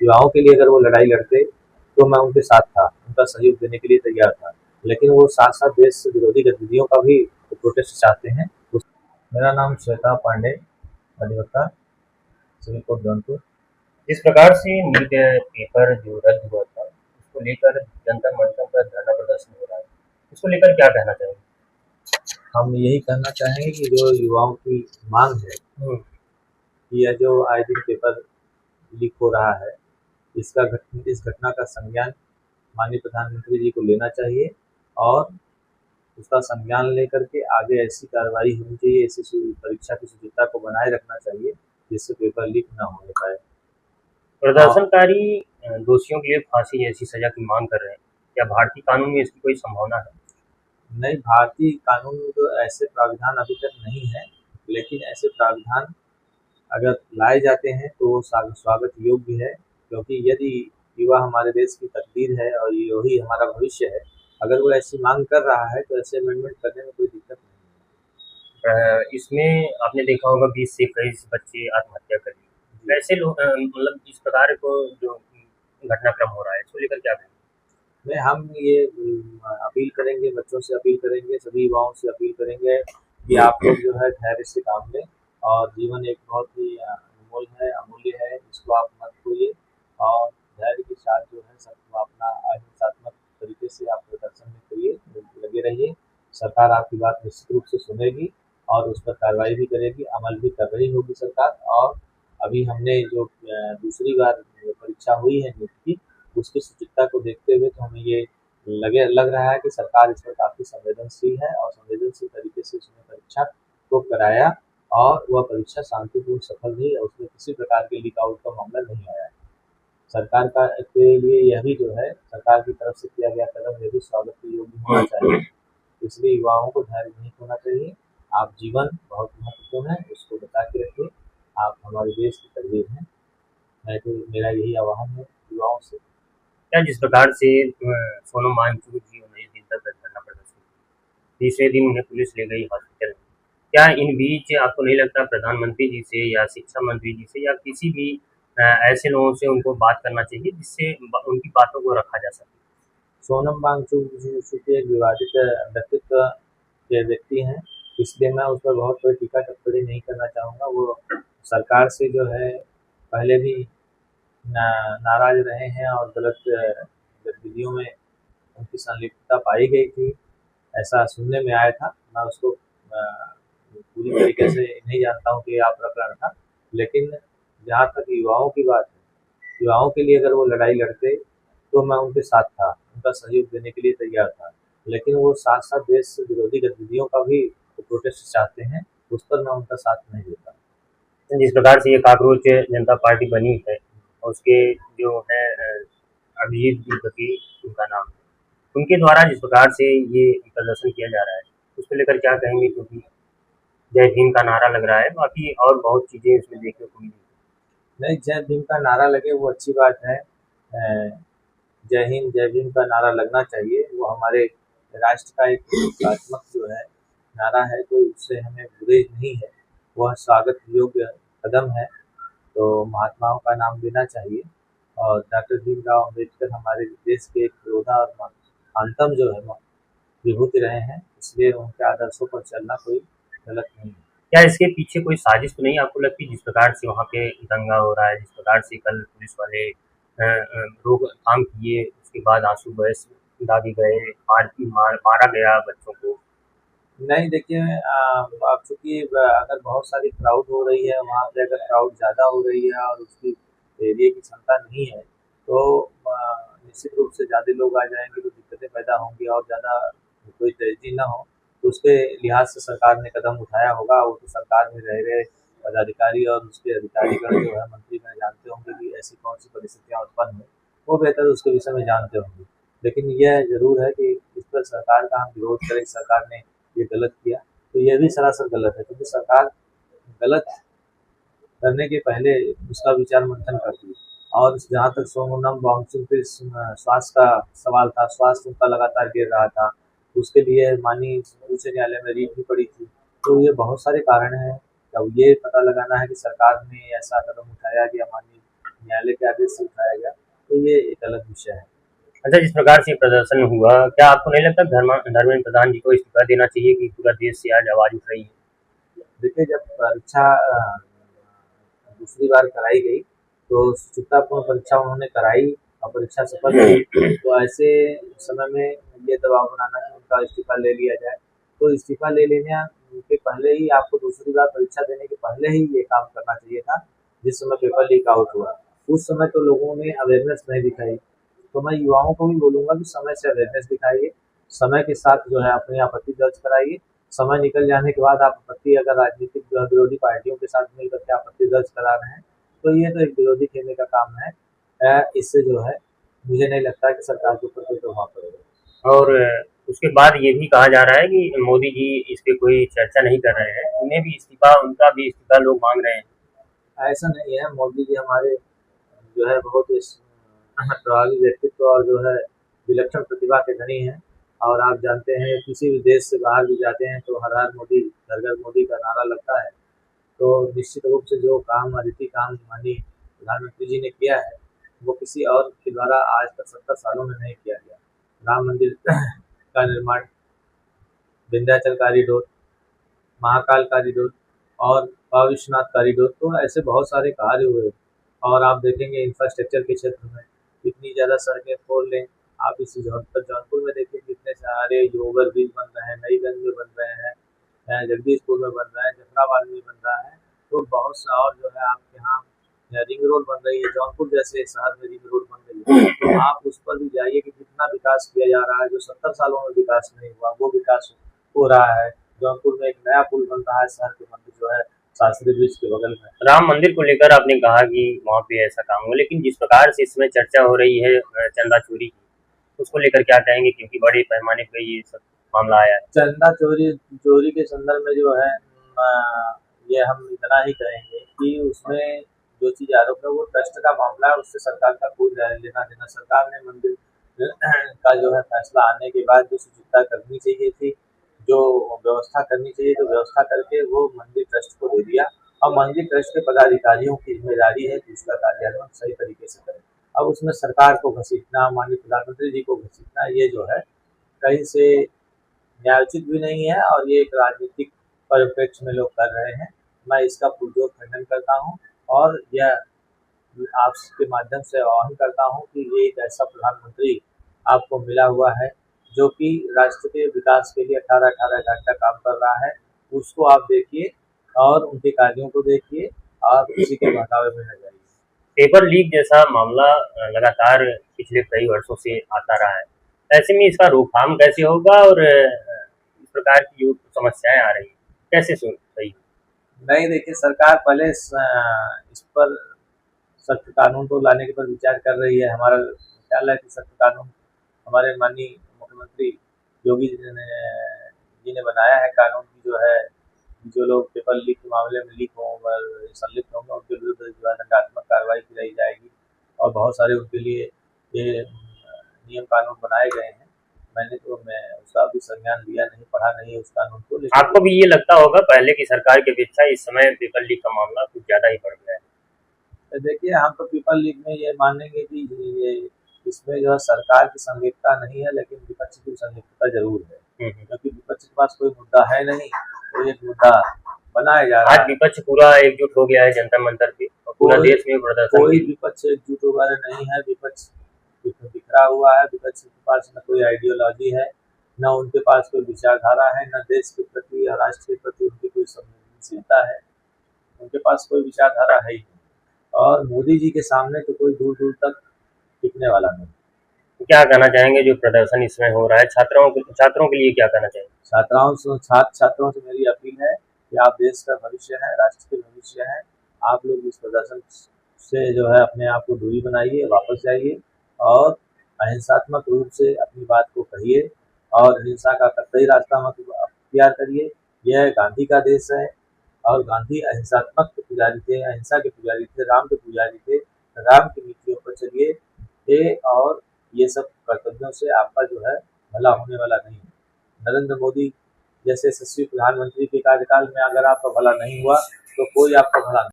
युवाओं के लिए अगर वो लड़ाई लड़ते तो मैं उनके साथ था, उनका सहयोग देने के लिए तैयार था। लेकिन वो साथ-साथ देश विरोधी गतिविधियों का भी प्रोटेस्ट चाहते हैं। मेरा नाम श्वेता पांडे, अधिवक्ता, सिविल कोर्ट जौनपुर। जिस प्रकार से नीट पेपर जो रद्द हुआ था, उसको लेकर जंतर मंतर पर धरना प्रदर्शन हो रहा है, उसको लेकर क्या कहना चाहेंगे? हम यही कहना चाहेंगे कि जो युवाओं की मांग है हम्म, कि यह जो आए दिन पेपर लीक हो रहा है, इस घटना का संज्ञान माननीय प्रधानमंत्री जी को लेना चाहिए और उसका संज्ञान लेकर के आगे ऐसी कार्रवाई होनी चाहिए, ऐसी परीक्षा की शुचिता को बनाए रखना चाहिए जिससे पेपर लीक ना होने पाए। और प्रदर्शनकारी दोषियों के लिए फांसी जैसी सजा की मांग कर रहे हैं। क्या भारतीय कानून में इसकी कोई संभावना है? नई भारतीय कानून में तो ऐसे प्राविधान अभी तक नहीं है, लेकिन ऐसे प्राविधान अगर लाए जाते हैं तो वो स्वागत योग्य है, क्योंकि यदि युवा हमारे देश की तकदीर है और यही हमारा भविष्य है, अगर वो ऐसी मांग कर रहा है तो ऐसे अमेंडमेंट करने में कोई दिक्कत नहीं इसमें आपने देखा होगा 20 से 21 बच्चे आत्महत्या कर लिए। है। ऐसे लोग मतलब इस प्रकार को जो घटनाक्रम हो रहा है, इसको लेकर क्या कहेंगे? नहीं, हम ये अपील करेंगे, बच्चों से अपील करेंगे, सभी युवाओं से अपील करेंगे कि आप लोग जो है धैर्य से काम लें और जीवन एक बहुत ही अनमोल है, अमूल्य है, इसको आप मत खोइए और धैर्य के साथ जो है सबको अपना अहिंसात्मक तरीके से आप प्रदर्शन में करिए, लगे रहिए। सरकार आपकी बात निश्चित रूप से सुनेगी और उस पर कार्रवाई भी करेगी, अमल भी कर रही होगी सरकार। और अभी हमने जो दूसरी बार परीक्षा हुई है नीट की, उसकी सटीकता को देखते हुए तो हमें ये लग रहा है कि सरकार इस पर काफ़ी संवेदनशील है और संवेदनशील तरीके से उसने परीक्षा को कराया और वह परीक्षा शांतिपूर्ण सफल रही और उसमें किसी प्रकार के लीक आउट का मामला नहीं आया है। सरकार का के लिए यह भी जो है सरकार की तरफ से किया गया कदम, यह भी स्वागत के योग्य होना चाहिए। इसलिए युवाओं को धैर्य नहीं खोना चाहिए। आप जीवन बहुत महत्वपूर्ण है, उसको बचा के रखिए। आप हमारे देश की तकदीर हैं। मैं तो मेरा यही आह्वान है युवाओं से। क्या जिस प्रकार से सोनम वांगचुक जी 19 दिन तक धरना प्रदर्शन किए, तीसरे दिन उन्हें पुलिस ले गई हॉस्पिटल में। क्या इन बीच आपको नहीं लगता प्रधानमंत्री जी से या शिक्षा मंत्री जी से या किसी भी ऐसे लोगों से उनको बात करना चाहिए जिससे उनकी बातों को रखा जा सके? सोनम वांगचुक जी चूँकि एक विवादित व्यक्तित्व के व्यक्ति हैं, इसलिए मैं उस पर बहुत कोई टीका-टिप्पणी नहीं करना चाहूँगा। वो सरकार से जो है पहले भी नाराज़ रहे हैं और गलत गतिविधियों में उनकी संलिप्तता पाई गई थी, ऐसा सुनने में आया था। मैं उसको पूरी तरीके से नहीं जानता हूँ कि क्या प्रकरण था, लेकिन जहाँ तक युवाओं की बात है, युवाओं के लिए अगर वो लड़ाई लड़ते तो मैं उनके साथ था, उनका सहयोग देने के लिए तैयार था। लेकिन वो साथ-साथ देश विरोधी गतिविधियों का भी प्रोटेस्ट चाहते हैं, उस पर मैं उनका साथ नहीं देता। जिस प्रकार से ये कॉकरोच जनता पार्टी बनी है और उसके जो है अभिजीत द्विवेदी उनका नाम है, उनके द्वारा जिस प्रकार से ये प्रदर्शन किया जा रहा है, उसको लेकर क्या कहेंगे? क्योंकि जय हिंद का नारा लग रहा है, बाकी और बहुत चीज़ें इसमें देखने को मिली। नहीं, जय भीम का नारा लगे वो अच्छी बात है। जय हिंद, जय भीम का नारा लगना चाहिए, वो हमारे राष्ट्र का एक एकात्मक जो है नारा है, कोई उससे हमें गुरेज नहीं है, वह स्वागत योग्य कदम है। तो महात्माओं का नाम लेना चाहिए और डॉक्टर भीमराव अम्बेडकर हमारे देश के एक योद्धा और अंतम जो है विभूति रहे हैं, इसलिए उनके आदर्शों पर चलना कोई गलत नहीं है। क्या इसके पीछे कोई साजिश तो नहीं आपको लगती? जिस प्रकार से वहाँ पे दंगा हो रहा है, जिस प्रकार से कल पुलिस वाले रोकथाम किए, उसके बाद आंसू गैस दागे गए, मारा गया बच्चों को। नहीं, देखिए अब चूँकि अगर बहुत सारी क्राउड हो रही है, वहाँ पे अगर क्राउड ज़्यादा हो रही है और उसकी एरिया की क्षमता नहीं है, तो निश्चित रूप से ज़्यादा लोग आ जाएँगे तो दिक्कतें पैदा होंगी और ज़्यादा कोई तेज़ी ना हो, तो उसके लिहाज से सरकार ने कदम उठाया होगा। वो तो सरकार में रह रहे पदाधिकारी और उसके अधिकारीगण जो है मंत्रीगण जानते होंगे कि ऐसी कौन-सी परिस्थितियाँ उत्पन्न हुई, वो बेहतर उसके विषय में जानते होंगे। लेकिन यह ज़रूर है कि इस पर सरकार का हम विरोध करें, सरकार ने ये गलत किया, तो ये भी सरासर गलत है, क्योंकि सरकार गलत करने के पहले उसका विचार मंथन करती है। और जहाँ तक सोनम वांगचुक के स्वास्थ्य का सवाल था, स्वास्थ्य उनका लगातार गिर रहा था, उसके लिए माननीय उच्च न्यायालय में रीट भी पड़ी थी। तो ये बहुत सारे कारण हैं। अब ये पता लगाना है कि सरकार ने ऐसा कदम उठाया कि माननीय न्यायालय के आदेश से उठाया गया, तो ये एक अलग विषय है। अच्छा, जिस प्रकार से प्रदर्शन हुआ, क्या आपको नहीं लगता धर्मेंद्र प्रधान जी को इस्तीफा देना चाहिए कि पूरा देश से आज आवाज उठ रही है? देखिए, जब परीक्षा दूसरी बार कराई गई तो शुचितापूर्ण परीक्षा उन्होंने कराई और परीक्षा सफल रही, तो ऐसे समय में ये दबाव बनाना कि उनका इस्तीफा ले लिया जाए, तो इस्तीफा ले लेने के पहले ही आपको दूसरी बार परीक्षा देने के पहले ही ये काम करना चाहिए था। जिस समय पेपर लीक आउट हुआ उस समय तो लोगों ने अवेयरनेस नहीं दिखाई, तो मैं युवाओं को भी बोलूँगा कि समय से अवेयरनेस दिखाइए, समय के साथ जो है अपनी आपत्ति दर्ज कराइए। समय निकल जाने के बाद आप आपत्ति अगर राजनीतिक जो है विरोधी पार्टियों के साथ मिल करके आपत्ति दर्ज करा रहे हैं, तो ये तो एक विरोधी खेलने का काम है। इससे जो है मुझे नहीं लगता कि सरकार के ऊपर कोई प्रभाव पड़ेगा। और उसके बाद ये भी कहा जा रहा है कि मोदी जी इस पे कोई चर्चा नहीं कर रहे हैं, उन्हें भी इस्तीफा उनका भी इस्तीफा लोग मांग रहे हैं। ऐसा नहीं है, मोदी जी हमारे जो है बहुत प्रभावी व्यक्तित्व और जो है विलक्षण प्रतिभा के धनी हैं, और आप जानते हैं किसी भी देश से बाहर भी जाते हैं तो हर हर मोदी घर घर मोदी का नारा लगता है। तो निश्चित रूप से जो काम अदिति काम माननीय प्रधानमंत्री जी ने किया है वो किसी और के द्वारा आज तक 70 सालों में नहीं किया गया। राम मंदिर का निर्माण, विंध्याचल कॉरिडोर, महाकाल कॉरिडोर और विश्वनाथ कॉरिडोर, तो ऐसे बहुत सारे कार्य हुए। और आप देखेंगे इंफ्रास्ट्रक्चर के क्षेत्र में इतनी ज़्यादा सड़कें खोल लें, आप इस जौनपुर में देखिए कितने सारे जो ओवर ब्रिज बन रहे हैं, नईगंज में बन रहे हैं, जगदीशपुर में बन रहा है, जफराबाद में बन रहा है, तो बहुत सा और जो है आपके यहाँ रिंग रोड बन रही है, जौनपुर जैसे शहर में रिंग रोड बन रही है, तो आप उस पर भी जाइए कि कितना विकास किया जा रहा है। जो 70 सालों में विकास नहीं हुआ वो विकास हो रहा है। जौनपुर में एक नया पुल बन रहा है शहर के मंदिर जो है शास्त्री ब्रिज के बगल में। राम मंदिर को लेकर आपने कहा कि वहाँ पे ऐसा काम हो, लेकिन जिस प्रकार से इसमें चर्चा हो रही है चंदा चोरी की, उसको लेकर क्या कहेंगे, क्योंकि बड़े पैमाने पे ये सब मामला आया है। चंदा चोरी के संदर्भ में जो है ये हम इतना ही कहेंगे कि उसमें जो चीज़ आरोप है वो ट्रस्ट का मामला है, उससे सरकार का कोई लेना देना। सरकार ने मंदिर का जो है फैसला आने के बाद जो शुचिता करनी चाहिए थी, जो व्यवस्था करनी चाहिए, तो व्यवस्था करके वो मंदिर ट्रस्ट को दे दिया, और मंदिर ट्रस्ट के पदाधिकारियों की जिम्मेदारी है कि उसका कार्यान्वयन सही तरीके से करें। अब उसमें सरकार को घसीटना, माननीय प्रधानमंत्री जी को घसीटना, ये जो है कहीं से न्यायोचित भी नहीं है, और ये एक राजनीतिक परिप्रेक्ष्य में लोग कर रहे हैं। मैं इसका पुरजोर खंडन करता हूँ, और यह आपके माध्यम से आह्वान करता हूँ कि ये एक ऐसा प्रधानमंत्री आपको मिला हुआ है जो कि राष्ट्र के विकास के लिए 18-18 घंटा काम कर रहा है। उसको आप देखिए और उनके कार्यों को देखिए, आप किसी के बहकावे में न जाइए। पेपर लीक जैसा मामला लगातार पिछले कई वर्षों से आता रहा है, ऐसे में इसका रोकथाम कैसे होगा, और इस प्रकार की जो समस्याएं आ रही है कैसे सही? नहीं, देखिए, सरकार पहले इस पर सख्त कानून को लाने के पर विचार कर रही है। हमारा ख्याल है कि सख्त कानून हमारे माननीय मुख्यमंत्री योगी जी ने बनाया है कानून की, जो है जो लोग पेपर लीक के मामले में संलिप्त होंगे उनके विरुद्ध जो है दंडात्मक कार्रवाई की जाएगी, और बहुत सारे उनके लिए ये नियम कानून बनाए गए हैं। मैं उसका अभी संज्ञान लिया नहीं, पढ़ा नहीं उस कानून को। लेकिन आपको भी ये लगता होगा पहले की सरकार की अपेक्षा इस समय पेपर लीक का मामला कुछ ज्यादा ही बढ़ गया है। देखिए, हम तो पेपर लीक में ये मानेंगे कि ये इसमें जो है सरकार की संलिप्तता नहीं है, लेकिन विपक्ष की संलिप्तता जरूर है, क्योंकि विपक्ष के पास कोई मुद्दा है नहीं, तो एक मुद्दा बनाया जा रहा है। आज विपक्ष पूरा एकजुट हो गया है जंतर मंतर पे, और पूरा देश में प्रदर्शन। कोई विपक्ष एकजुट वगैरह नहीं है, विपक्ष बिखरा हुआ है। विपक्ष के पास न कोई आइडियोलॉजी है, न उनके पास कोई विचारधारा है, न देश के प्रति या राष्ट्र के प्रति उनकी कोई संवेदनशीलता है, उनके पास कोई विचारधारा है ही नहीं। और मोदी जी के सामने तो कोई दूर दूर तक टिकने वाला नहीं। क्या कहना चाहेंगे जो प्रदर्शन इसमें हो रहा है, छात्रों के लिए क्या कहना चाहेंगे? छात्रों से मेरी अपील है कि आप देश का भविष्य है, राष्ट्र के भविष्य है, आप लोग इस प्रदर्शन से जो है अपने आप को दूरी बनाइए, वापस जाइए और अहिंसात्मक रूप से अपनी बात को कहिए, और हिंसा का कतई रास्ता मत अख्तियार करिए। यह गांधी का देश है, और गांधी अहिंसात्मक के पुजारी थे, अहिंसा के पुजारी थे, राम के पुजारी थे। राम की नीतियों पर चलिए, और ये सब कर्तव्यों से आपका जो है भला होने वाला नहीं है। नरेंद्र मोदी जैसे यशस्वी प्रधानमंत्री के कार्यकाल में अगर आपका भला नहीं हुआ तो कोई आपका भला नहीं।